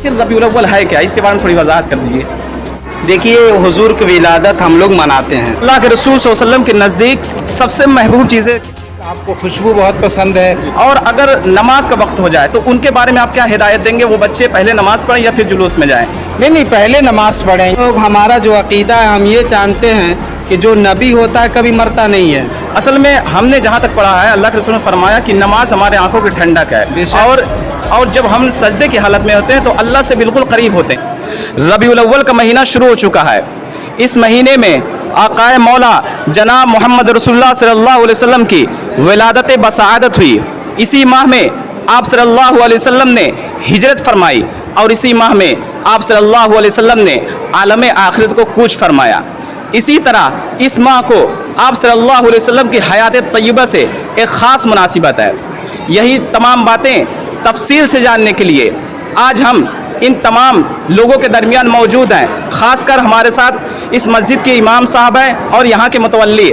रबीउल अव्वल है क्या, इसके बारे में थोड़ी वजाहत कर दीजिए। देखिए, हुजूर की विलादत हम लोग मनाते हैं। अल्लाह के रसूल सल्लल्लाहु अलैहि वसल्लम के नज़दीक सबसे महबूब चीज़ें, आपको खुशबू बहुत पसंद है। और अगर नमाज का वक्त हो जाए तो उनके बारे में आप क्या हिदायत देंगे? वो बच्चे पहले नमाज पढ़ें या फिर जुलूस में जाएं? नहीं, पहले नमाज पढ़ें। तो हमारा जो अकीदा है, हम ये जानते हैं कि जो नबी होता है कभी मरता नहीं है। असल में हमने जहाँ तक पढ़ा है, अल्लाह के रसूल ने फरमाया कि नमाज हमारे आंखों की ठंडक है, और जब हम सजदे की हालत में होते हैं तो अल्लाह से बिल्कुल करीब होते हैं। रबीउल अव्वल का महीना शुरू हो चुका है। इस महीने में आकाए मौला जनाब मोहम्मद रसूलुल्लाह सल्लल्लाहु अलैहि वसल्लम की विलादत बसादत हुई। इसी माह में आप सल्लल्लाहु अलैहि वसल्लम ने हिजरत फरमाई, और इसी माह में आप सल्लल्लाहु अलैहि वसल्लम ने आलम आखिरत को कूच फरमाया। इसी तरह इस माह को आप सल्लल्लाहु अलैहि वसल्लम की हयात तय्यबा से एक ख़ास मुनासिबत है। यही तमाम बातें तफसील से जानने के लिए आज हम इन तमाम लोगों के दरमियान मौजूद हैं। ख़ासकर हमारे साथ इस मस्जिद के इमाम साहब हैं और यहाँ के मुतवल्ली।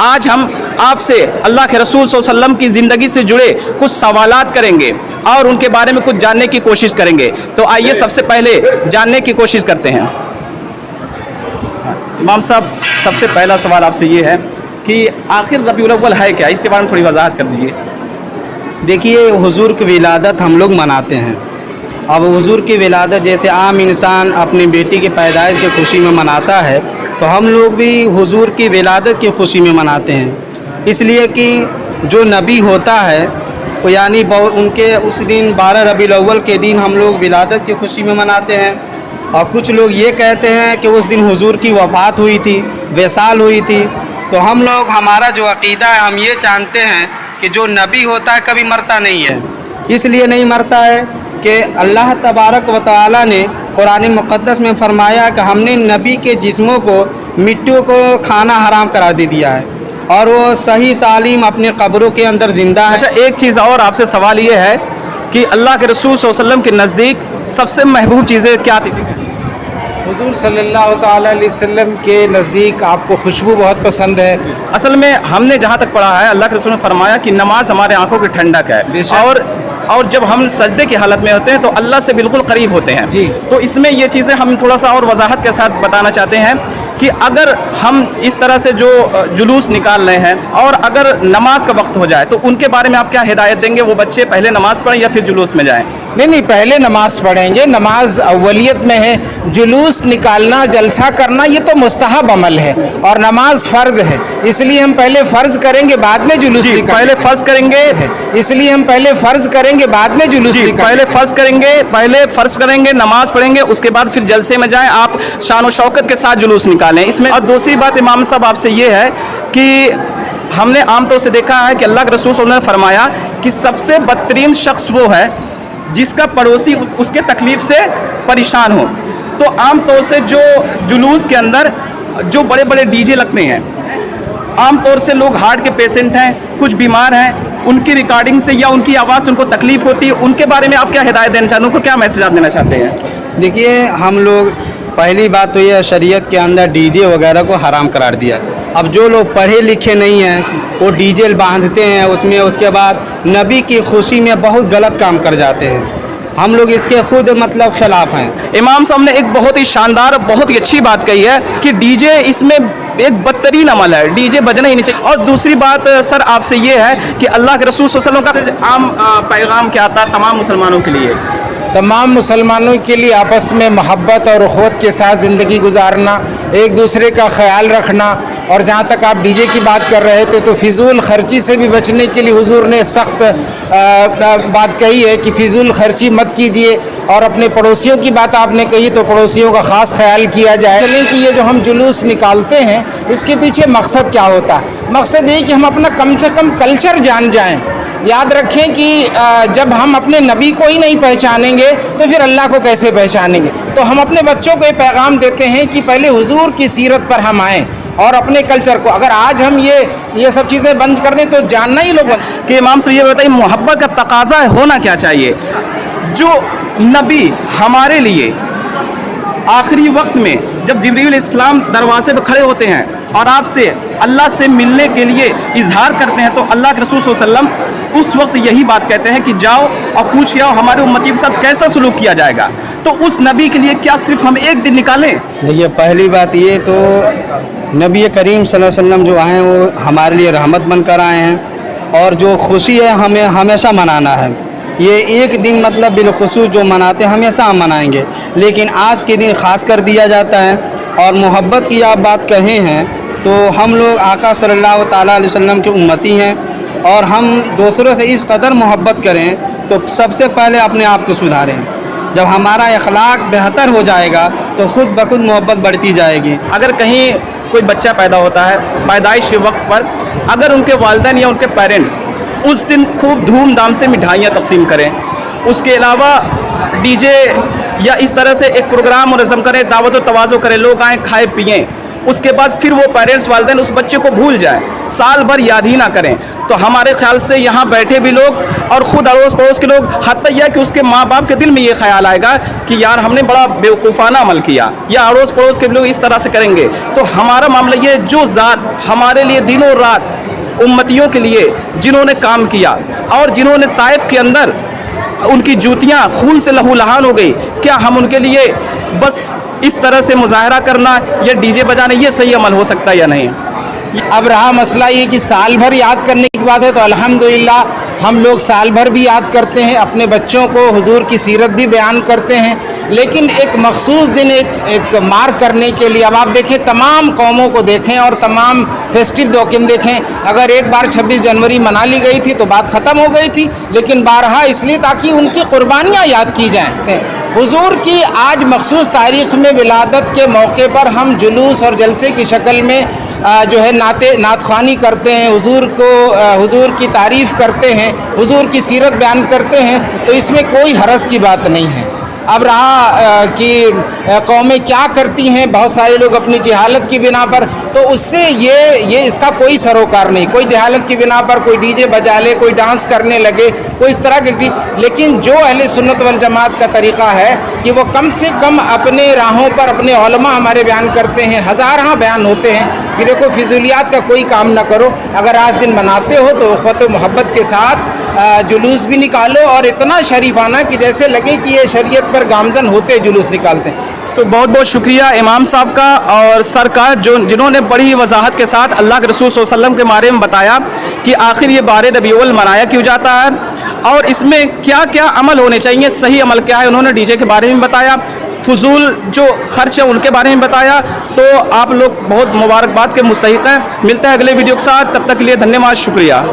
आज हम आपसे अल्लाह के रसूल सल्लल्लाहु अलैहि वसल्लम की ज़िंदगी से जुड़े कुछ सवालात करेंगे और उनके बारे में कुछ जानने की कोशिश करेंगे। तो आइए सबसे पहले जानने की कोशिश करते हैं। इमाम साहब, सबसे पहला सवाल आपसे ये है कि आखिर रबीउल अव्वल है क्या, इसके बारे में थोड़ी वजाहत कर दीजिए। देखिए, हुजूर की विलादत हम लोग मनाते हैं। अब हुजूर की विलादत जैसे आम इंसान अपनी बेटी की पैदाइश की खुशी में मनाता है, तो हम लोग भी हुजूर की विलादत की खुशी में मनाते हैं। इसलिए कि जो नबी होता है वो यानी उनके उस दिन 12 रबीउल अव्वल के दिन हम लोग विलादत की खुशी में मनाते हैं। और कुछ लोग ये कहते हैं कि उस दिन हुजूर की वफ़ात हुई थी, विसाल हुई थी। तो हम लोग, हमारा जो अक़ीदा है, हम ये जानते हैं कि जो नबी होता है कभी मरता नहीं है। इसलिए नहीं मरता है कि अल्लाह तबारक व तआला ने कुरान मुक़द्दस में फ़रमाया कि हमने नबी के जिस्मों को, मिट्टियों को खाना हराम करार दे दिया है, और वो सही सालिम अपने कब्रों के अंदर ज़िंदा है। अच्छा, एक चीज़ और आपसे सवाल ये है कि अल्लाह के रसूल सल्लल्लाहु अलैहि वसल्लम के नज़दीक सबसे महबूब चीज़ें क्या थी? हुजूर सल्लल्लाहु ताला अलैहि वसल्लम के नज़दीक आपको खुशबू बहुत पसंद है। असल में हमने जहाँ तक पढ़ा है, अल्लाह के रसूल ने फरमाया कि नमाज हमारे आंखों की ठंडक है, और जब हम सजदे की हालत में होते हैं तो अल्लाह से बिल्कुल करीब होते हैं जी। तो इसमें ये चीज़ें हम थोड़ा सा और वजाहत के साथ बताना चाहते हैं कि अगर हम इस तरह से जो जुलूस निकाल रहे हैं और अगर नमाज का वक्त हो जाए तो उनके बारे में आप क्या हिदायत देंगे? वो बच्चे पहले नमाज पढ़ें या फिर जुलूस में जाएं? नहीं, पहले नमाज पढ़ेंगे। नमाज अव्वलियत में है। जुलूस निकालना, जलसा करना, ये तो मुस्तहब अमल है, और नमाज फ़र्ज़ है। इसलिए हम पहले फ़र्ज़ करेंगे, बाद में जुलूस निकालेंगे। पहले फ़र्ज़ करेंगे, इसलिए हम पहले फ़र्ज़ करेंगे, बाद में जुलूस निकालेंगे। पहले फ़र्ज़ करेंगे, नमाज पढ़ेंगे, उसके बाद फिर जलसे में जाएं। आप शान और शौकत के साथ जुलूस निकालें इसमें। और दूसरी बात इमाम साहब आपसे ये है कि हमने आमतौर से देखा है कि अल्लाह के रसूल सल्लल्लाहु अलैहि वसल्लम ने फरमाया कि सबसे बदतरीन शख्स वो है जिसका पड़ोसी उसके तकलीफ़ से परेशान हो। तो आम तौर से जो जुलूस के अंदर जो बड़े बड़े डीजे लगते हैं, आम तौर से लोग हार्ट के पेशेंट हैं, कुछ बीमार हैं, उनकी रिकॉर्डिंग से या उनकी आवाज़ से उनको तकलीफ़ होती है, उनके बारे में आप क्या हिदायत देना चाहते हैं? उनको क्या मैसेज आप देना चाहते हैं? देखिए, हम लोग, पहली बात तो ये, शरीयत के अंदर डीजे वगैरह को हराम करार दिया। अब जो लोग पढ़े लिखे नहीं हैं वो डीजे बांधते हैं उसमें, उसके बाद नबी की खुशी में बहुत गलत काम कर जाते हैं। हम लोग इसके खुद मतलब खिलाफ हैं। इमाम साहब ने एक बहुत ही शानदार, बहुत ही अच्छी बात कही है कि डीजे इसमें एक बदतरीन अमल है, डीजे बजना ही नहीं चाहिए। और दूसरी बात सर आपसे ये है कि अल्लाह के रसूल सल्लल्लाहु अलैहि वसल्लम का आम पैगाम क्या आता है तमाम मुसलमानों के लिए? तमाम मुसलमानों के लिए आपस में मोहब्बत और उख़वत के साथ ज़िंदगी गुजारना, एक दूसरे का ख्याल रखना। और जहाँ तक आप डीजे की बात कर रहे थे, तो फ़िज़ूल ख़र्ची से भी बचने के लिए हुजूर ने सख्त बात कही है कि फ़िज़ूल ख़र्ची मत कीजिए। और अपने पड़ोसियों की बात आपने कही, तो पड़ोसियों का ख़ास ख्याल किया जाए। चलें कि ये जो हम जुलूस निकालते हैं, इसके पीछे मकसद क्या होता है? मकसद ये कि हम अपना कम से कम कल्चर जान जाएँ। याद रखें कि जब हम अपने नबी को ही नहीं पहचानेंगे तो फिर अल्लाह को कैसे पहचानेंगे? तो हम अपने बच्चों को ये पैगाम देते हैं कि पहले हुजूर की सीरत पर हम आएँ और अपने कल्चर को। अगर आज हम ये सब चीज़ें बंद कर दें तो जानना ही लोग कि इमाम से ये बताइए, मोहब्बत का तकाजा होना क्या चाहिए? जो नबी हमारे लिए आखिरी वक्त में जब जिब्रील इस्लाम दरवाजे पर खड़े होते हैं और आपसे अल्लाह से मिलने के लिए इजहार करते हैं, तो अल्लाह के रसूल सल्लल्लाहु अलैहि वसल्लम उस वक्त यही बात कहते हैं कि जाओ और पूछ के आओ हमारे उम्मती के साथ कैसा सलूक किया जाएगा। तो उस नबी के लिए क्या सिर्फ हम एक दिन निकालें? देखिए, पहली बात ये तो नबी करीम सल्लल्लाहु अलैहि वसल्लम जो आए हैं वो हमारे लिए रहमत बनकर आए हैं, और जो खुशी है हमें हमेशा मनाना है। ये एक दिन मतलब बिलखुसूस जो मनाते हैं हमेशा हम मनाएंगे, लेकिन आज के दिन ख़ास कर दिया जाता है। और मोहब्बत की आप बात कहे हैं तो हम लोग आका सल्लल्लाहु ताला अलैहि वसल्लम के उम्मती हैं, और हम दूसरों से इस कदर मोहब्बत करें तो सबसे पहले अपने आप को सुधारें। जब हमारा अखलाक बेहतर हो जाएगा तो खुद ब खुद मोहब्बत बढ़ती जाएगी। अगर कहीं कोई बच्चा पैदा होता है, पैदाइश के वक्त पर अगर उनके वालिदैन या उनके पेरेंट्स उस दिन खूब धूमधाम से मिठाइयाँ तकसीम करें, उसके अलावा डीजे या इस तरह से एक प्रोग्राम मुनज़्ज़म करें, दावत व तवाज़ो करें, लोग आएँ खाएँ पिएँ, उसके बाद फिर वो पेरेंट्स वालिदैन उस बच्चे को भूल जाएं, साल भर याद ही ना करें, तो हमारे ख्याल से यहाँ बैठे भी लोग और ख़ुद अड़ोस पड़ोस के लोग, हत्ता यह कि उसके माँ बाप के दिल में ये ख्याल आएगा कि यार हमने बड़ा बेवकूफ़ाना अमल किया, या अड़ोस पड़ोस के लोग इस तरह से करेंगे। तो हमारा मामला ये, जो ज़ात हमारे लिए दिनों रात उम्मतियों के लिए जिन्होंने काम किया और जिन्होंने ताइफ के अंदर उनकी जूतियाँ खून से लहूलुहान हो गई, क्या हम उनके लिए बस इस तरह से मुजाहरा करना या डीजे बजाना ये सही अमल हो सकता है या नहीं? अब रहा मसला ये कि साल भर याद करने की बात है तो अल्हम्दुलिल्लाह हम लोग साल भर भी याद करते हैं, अपने बच्चों को हुजूर की सीरत भी बयान करते हैं, लेकिन एक मखसूस दिन एक मार्क करने के लिए, अब आप देखें तमाम कौमों को देखें और तमाम फेस्टिव दिन देखें, अगर एक बार 26 जनवरी मना ली गई थी तो बात ख़त्म हो गई थी, लेकिन बारहा इसलिए ताकि उनकी कुर्बानियाँ याद की जाएँ। हुजूर की आज मखसूस तारीख़ में विलादत के मौके पर हम जुलूस और जलसे की शक्ल में जो है नात ख़्वानी करते हैं, हुजूर की तारीफ़ करते हैं, हुजूर की सीरत बयान करते हैं, तो इसमें कोई हरज की बात नहीं है। अब रहा कि कौमें क्या करती हैं, बहुत सारे लोग अपनी जहालत की बिना पर, तो उससे ये इसका कोई सरोकार नहीं। कोई जहालत की बिना पर कोई डीजे बजा ले, कोई डांस करने लगे, कोई इस तरह की, लेकिन जो अहले सुन्नत वल जमात का तरीक़ा है कि वो कम से कम अपने राहों पर अपने उलमा हमारे बयान करते हैं, हज़ार बयान होते हैं कि देखो फिजूलियात का कोई काम ना करो, अगर आज दिन मनाते हो तो उख़्वत व मोहब्बत के साथ जुलूस भी निकालो, और इतना शरीफाना कि जैसे लगे कि ये शरीयत पर गामजन होते जुलूस निकालते हैं। तो बहुत बहुत शुक्रिया इमाम साहब का और सरकार जिन्होंने बड़ी वजाहत के साथ अल्लाह के रसूल सल्लल्लाहु अलैहि वसल्लम के बारे में बताया कि आखिर ये बारे रबीउल अव्वल मनाया क्यों जाता है और इसमें क्या क्या अमल होने चाहिए, सही अमल क्या है। उन्होंने डीजे के बारे में बताया, फजूल जो खर्च है उनके बारे में बताया। तो आप लोग बहुत मुबारकबाद के मुस्तहिक हैं। मिलता है अगले वीडियो के साथ, तब तक के लिए धन्यवाद, शुक्रिया।